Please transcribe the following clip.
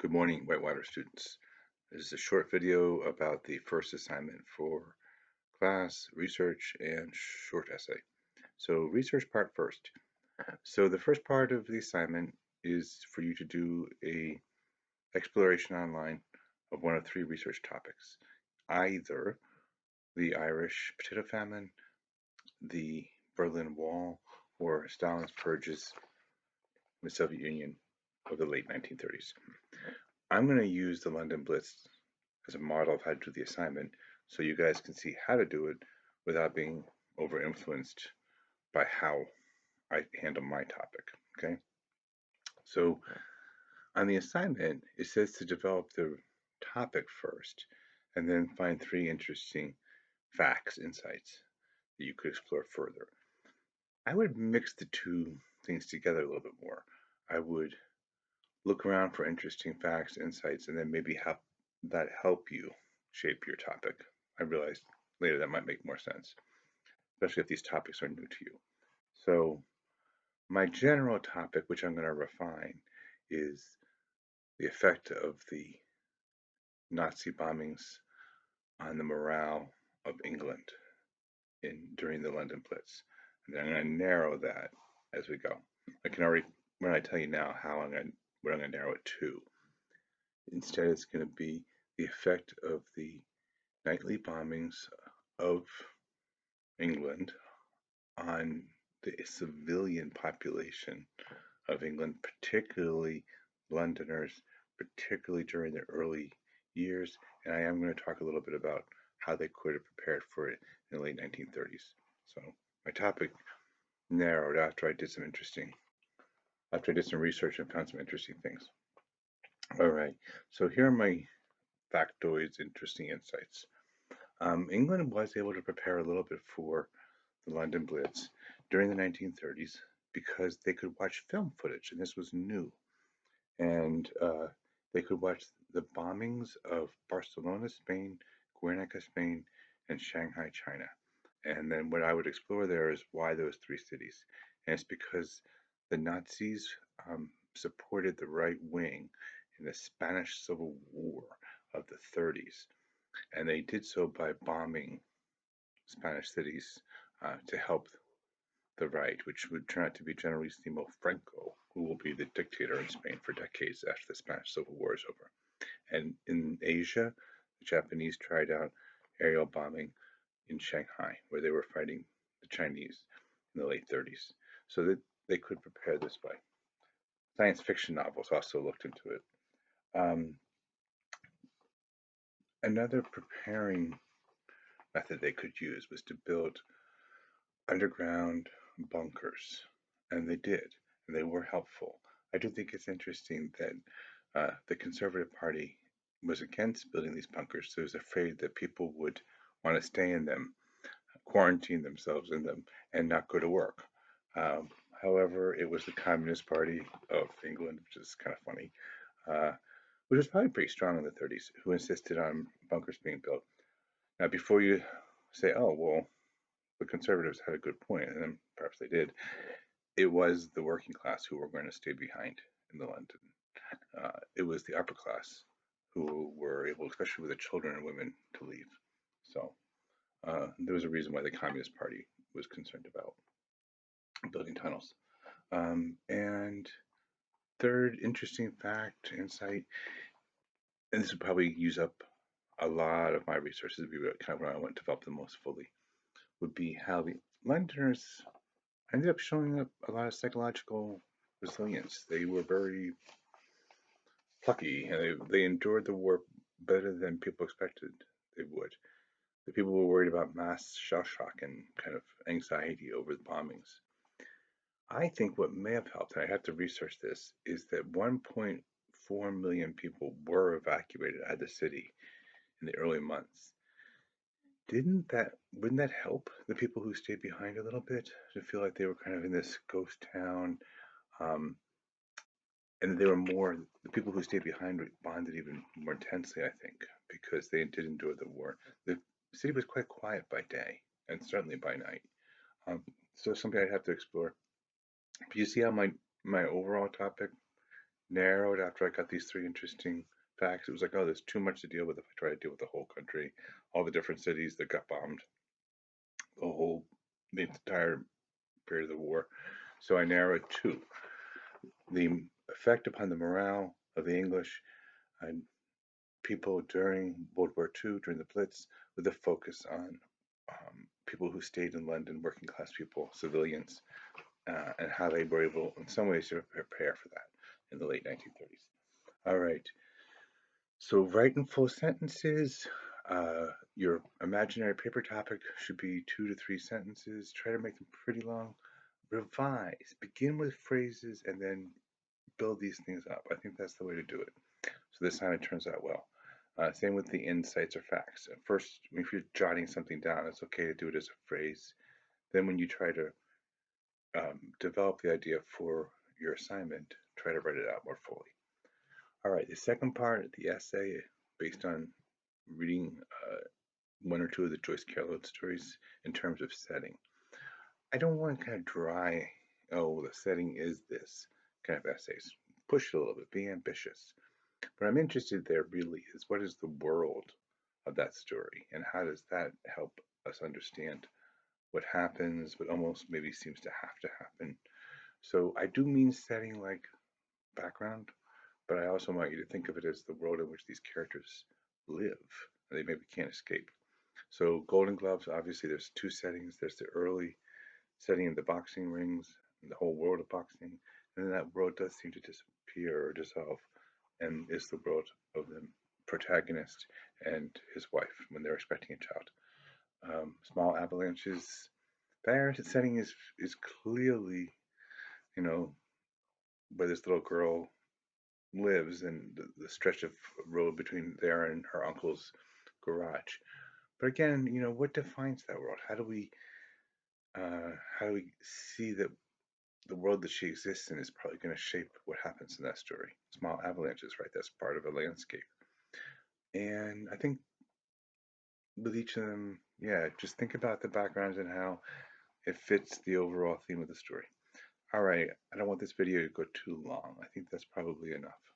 Good morning, Whitewater students. This is a short video about the first assignment for class, research, and short essay. So research part first. So the first part of the assignment is for you to do a exploration online of one of three research topics. Either the Irish potato famine, the Berlin Wall, or Stalin's purges in the Soviet Union of the late 1930s. I'm going to use the London Blitz as a model of how to do the assignment so you guys can see how to do it without being over influenced by how I handle my topic. Okay, so on the assignment, it says to develop the topic first and then find three interesting facts, insights that you could explore further. I would mix the two things together a little bit more. I would look around for interesting facts, insights, and then maybe have that help you shape your topic. I realized later that might make more sense, especially if these topics are new to you. So, my general topic, which I'm going to refine, is the effect of the Nazi bombings on the morale of England during the London Blitz. And then I'm going to narrow that as we go. I can already, when I tell you now how what I'm going to narrow it to. Instead, it's going to be the effect of the nightly bombings of England on the civilian population of England, particularly Londoners, particularly during the early years. And I am going to talk a little bit about how they could have prepared for it in the late 1930s. So my topic narrowed after I did some research and found some interesting things. All right, so here are my factoids, interesting insights. England was able to prepare a little bit for the London Blitz during the 1930s because they could watch film footage, and this was new. And they could watch the bombings of Barcelona, Spain, Guernica, Spain, and Shanghai, China. And then what I would explore there is why those three cities. And it's because the Nazis supported the right wing in the Spanish Civil War of the 30s. And they did so by bombing Spanish cities to help the right, which would turn out to be Generalissimo Franco, who will be the dictator in Spain for decades after the Spanish Civil War is over. And in Asia, the Japanese tried out aerial bombing in Shanghai, where they were fighting the Chinese in the late 30s, so that they could prepare this way. Science fiction novels also looked into it. Um, Another preparing method they could use was to build underground bunkers, and they did, and they were helpful. I do think it's interesting that the Conservative Party was against building these bunkers. So it was afraid that people would want to stay in them, quarantine themselves in them, and not go to work. Um, However, it was the Communist Party of England, which is kind of funny, uh, which was probably pretty strong in the 30s, who insisted on bunkers being built. Now, before you say, oh, well, the conservatives had a good point, and then perhaps they did, it was the working class who were going to stay behind in the London. It was the upper class who were able, especially with the children and women, to leave. So there was a reason why the Communist Party was concerned about building tunnels. And third interesting fact, insight, and this would probably use up a lot of my resources, would be kind of where I want to develop the most fully, would be how the Londoners ended up showing up a lot of psychological resilience. They were very plucky, and they endured the war better than people expected they would. The people were worried about mass shell shock and kind of anxiety over the bombings. I think what may have helped, and I have to research this, is that 1.4 million people were evacuated out of the city in the early months. Wouldn't that help the people who stayed behind a little bit to feel like they were kind of in this ghost town? Um, and they were more, the people who stayed behind bonded even more intensely, I think, because they did endure the war. The city was quite quiet by day and certainly by night. So something I'd have to explore. But you see how my overall topic narrowed after I got these three interesting facts. It was like, oh, there's too much to deal with if I try to deal with the whole country, all the different cities that got bombed, the whole, the entire period of the war. So I narrowed two. The effect upon the morale of the English and people during World War II, during the Blitz, with a focus on people who stayed in London, working class people, civilians, and how they were able, in some ways, to prepare for that in the late 1930s. All right. So write in full sentences. Your imaginary paper topic should be 2 to 3 sentences. Try to make them pretty long. Revise. Begin with phrases and then build these things up. I think that's the way to do it. So this time it turns out well. Same with the insights or facts. At first, if you're jotting something down, it's okay to do it as a phrase. Then when you try to develop the idea for your assignment, try to write it out more fully. All right, the second part, the essay, based on reading one or two of the Joyce Carol stories in terms of setting. I don't want kind of dry, oh, the setting is this kind of essays. Push it a little bit, be ambitious. What I'm interested there really is what is the world of that story and how does that help us understand what happens, what almost maybe seems to have to happen. So I do mean setting like background, but I also want you to think of it as the world in which these characters live. They maybe can't escape. So Golden Gloves, obviously, there's two settings. There's the early setting in the boxing rings, and the whole world of boxing, and then that world does seem to disappear or dissolve, and is the world of the protagonist and his wife when they're expecting a child. Small avalanches. Their setting is clearly, you know, where this little girl lives and the stretch of road between there and her uncle's garage. But again, what defines that world? How do we see that the world that she exists in is probably going to shape what happens in that story? Small avalanches, right? That's part of a landscape. And I think with each of them, yeah, just think about the backgrounds and how it fits the overall theme of the story. All right, I don't want this video to go too long. I think that's probably enough.